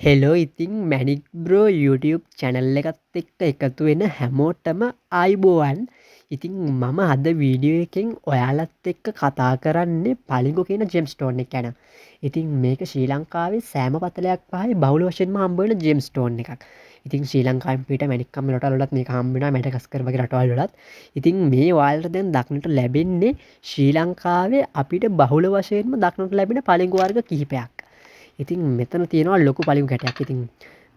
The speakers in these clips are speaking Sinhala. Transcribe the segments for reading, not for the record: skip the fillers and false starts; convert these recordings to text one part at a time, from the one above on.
හෙලෝ ඉතිං මැනික් බ්‍රෝ YouTube චැනල් එකත් එක්ක එකතු වෙන හැමෝටම ආයිබෝවන්. ඉතිං මම අද වීඩියෝ එකෙන් ඔයාලත් එක්ක කතා කරන්නේ පලිගු කියන ජෙම්ස්ටෝන් එක ගැන. ඉතින් මේක ශ්‍රී ලංකාවේ සෑම පතලයක් පහයි බහුල වශයෙන්ම හම්බවෙන ජෙම්ස්ටෝන් එකක්. ඉතින් ශ්‍රී ලංකාවෙන් පිට මැණික්කම් රටවලත් මේක හම්බ වෙනවා, මැඩගස්කර් වගේ රටවල් වලත්. ඉතින් මේ ඔයාලට දැන් දක්නට ලැබෙන්නේ ශ්‍රී ලංකාවේ අපිට බහුල වශයෙන්ම දක්නට ලැබෙන පලිගු වර්ග කිහිපයක්. ඉතින් මෙතන තියෙනවා ලොකු පලියුම් කැටයක්. ඉතින්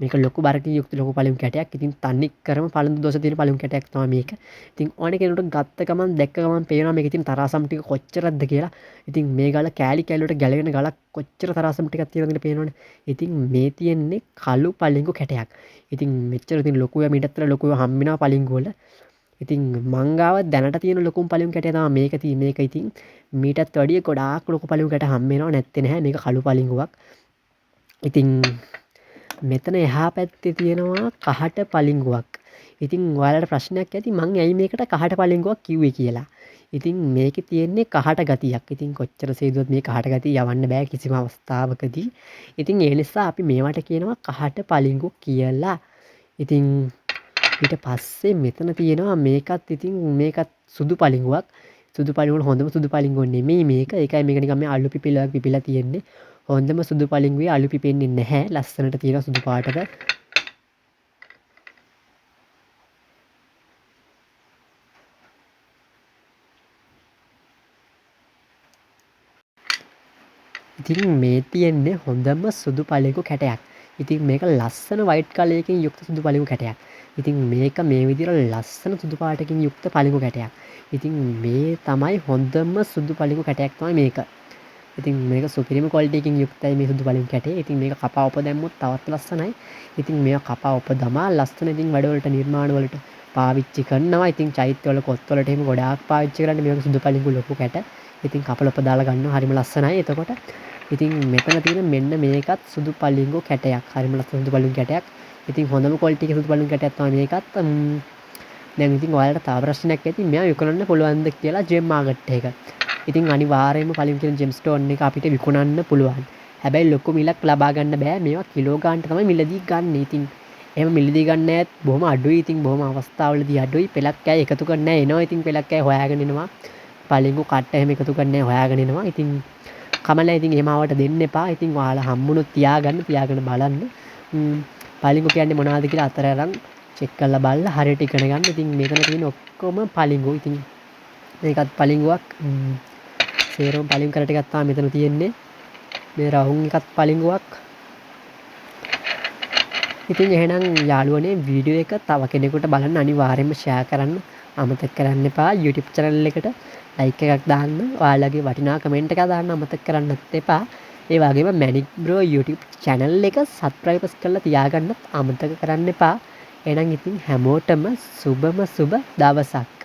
මේක ලොකු බරකින් යුක්ත ලොකු පලියුම් කැටයක්. ඉතින් තනි කරම පළඳු දොස තියෙන පලියුම් කැටයක් තමයි මේක. ඉතින් ඕනේ කෙනෙකුට ගත්ත ගමන් දැක්ක ගමන් පේනවා මේකේ තියෙන තරාසම් ටික කොච්චරද කියලා. ඉතින් මේ ගල කෑලි කෑලිවලට ගැලවෙන ගලක් කොච්චර තරාසම් ටිකක් තියෙනවද පේනවනේ. ඉතින් මේ තියෙන්නේ කළු පලියුම් කැටයක්. ඉතින් මෙච්චර ඉතින් ලොකුව මීටතර ලොකුව හම්බෙනවා පලියුම් වල. ඉතින් මංගාව දැනට තියෙන ලොකුම පලියුම් කැටය තමයි මේක තියෙන්නේ. මේක ඉතින් මීටත් වැඩිය ගොඩාක් ලොකු පලියුම් කැට හම්බ වෙනව නැත්තේ නැහැ. මේක කළු පලියුමක්. ඉතින් මෙතන එහා පැත්තේ තියෙනවා කහට පලිංගුවක්. ඉතින් ඔයාලට ප්‍රශ්නයක් ඇති මං ඇයි මේකට කහට පලිංගුවක් කිව්වේ කියලා. ඉතින් මේකේ තියෙන්නේ කහට ගතියක්. ඉතින් කොච්චර සේදුවත් මේ කහට ගතිය යවන්න බෑ කිසිම අවස්ථාවකදී. ඉතින් ඒ නිසා අපි මේවට කියනවා කහට පලිංගු කියලා. ඉතින් ඊට පස්සේ මෙතන තියෙනවා මේකත් ඉතින් මේකත් සුදු පලිංගුවක්. සුදු පලිංගුවල හොඳම සුදු පලිංගුව නෙමෙයි මේක. ඒකයි මේක නිකන් මේ අලු පිපිලා පිපිලා තියෙන්නේ. හොඳම සුදු පලිංගුවේ අලු පිපෙන්නේ නැහැ. ලස්සනට තියෙන සුදු පාටක. ඉතින් මේ තියෙන්නේ හොඳම සුදු පලිංගු කැටයක්. ඉතින් මේක ලස්සන වයිට් කලරයකින් යුක්ත සුදු පලිංගු කැටයක්. ඉතින් මේක මේ විදිහට ලස්සන සුදු පාටකින් යුක්ත පලිංගු කැටයක්. ඉතින් මේ තමයි හොඳම සුදු පලිංගු කැටයක් තමයි මේක. ඉතින් මේක සුපිරිම ක්වොලිටි එකකින් යුක්තයි මේ සුදු පලිංගු කැටේ. ඉතින් මේක කපා ඔප දැම්මොත් තවත් ලස්සනයි. ඉතින් මේවා කපා ඔප දමා ලස්සන ඉතින් වැඩවලට නිර්මාණ වලට පාවිච්චි කරනවා. ඉතින් චෛත්‍යවල කොත්වලට එහෙම ගොඩාක් පාවිච්චි කරන්නේ මේක සුදු පලිංගු ලොකු කැට. ඉතින් කපල ඔප දාලා ගන්නවා හරිම ලස්සනයි. එතකොට ඉතින් මෙතන තියෙන මෙන්න මේකත් සුදු පලිංගු කැටයක්. හරිම ලස්සන සුදු පලිංගු කැටයක්. ඉතින් හොඳම ක්වොලිටි එකේ සුදු පලිංගු කැටයක් තමයි මේකත්. දැන් ඉතින් ඔයාලට තව ප්‍රශ්නයක් ඇති මෙයා විකුණන්න පුළුවන්ද කියලා ජෙම් මාකට් එක. ඉතින් අනිවාර්යයෙන්ම පලියුම් කියන ජෙම් ස්ටෝන් එක අපිට විකුණන්න පුළුවන්. හැබැයි ලොකු මිලක් ලබා ගන්න බෑ. මේවා කිලෝ ගානට තමයි මිලදී ගන්න. ඉතින් එහෙම මිලදී ගන්න ඈත් බොහොම අඩුයි. ඉතින් බොහොම අවස්ථාවලදී අඩුයි. පෙලක් කෑ එකතු කරන්න එනවා. ඉතින් පෙලක් කෑ හොයාගෙන එනවා. පලිංගු කට්ට එහෙම එකතු කරන්න හොයාගෙන එනවා. ඉතින් කමලා ඉතින් එහෙම ආවට දෙන්න එපා. ඉතින් ඔයාලා හම්බුනොත් තියාගන්න බලන්න. පලිංගු කියන්නේ මොනවද කියලා අතර අරන් චෙක් කරලා බලලා හරියට ඉගෙන ගන්න. ඉතින් මෙතන තියෙන ඔක්කොම පලිංගු. ඉතින් මේකත් පලිංගුවක්. සේරම පලිංගු කර ටිකක් තමයි මෙතන තියෙන්නේ. මේ රවුම් එකත් පලිංගුවක්. ඉතින් එහෙනම් යාළුවනේ වීඩියෝ එක තව කෙනෙකුට බලන්න අනිවාර්යයෙන්ම ෂෙයා කරන්න අමතක කරන්න එපා. YouTube channel එකට like එකක් දාන්න. ඔයාලගේ වටිනා කමෙන්ට් එකක් දාන්න අමතක කරන්නත් එපා. ඒ වගේම මැනික් බ්‍රෝ YouTube channel එක subscribe කරලා තියාගන්නත් අමතක කරන්න එපා. එහෙනම් ඉතින් හැමෝටම සුබම සුබ දවසක්.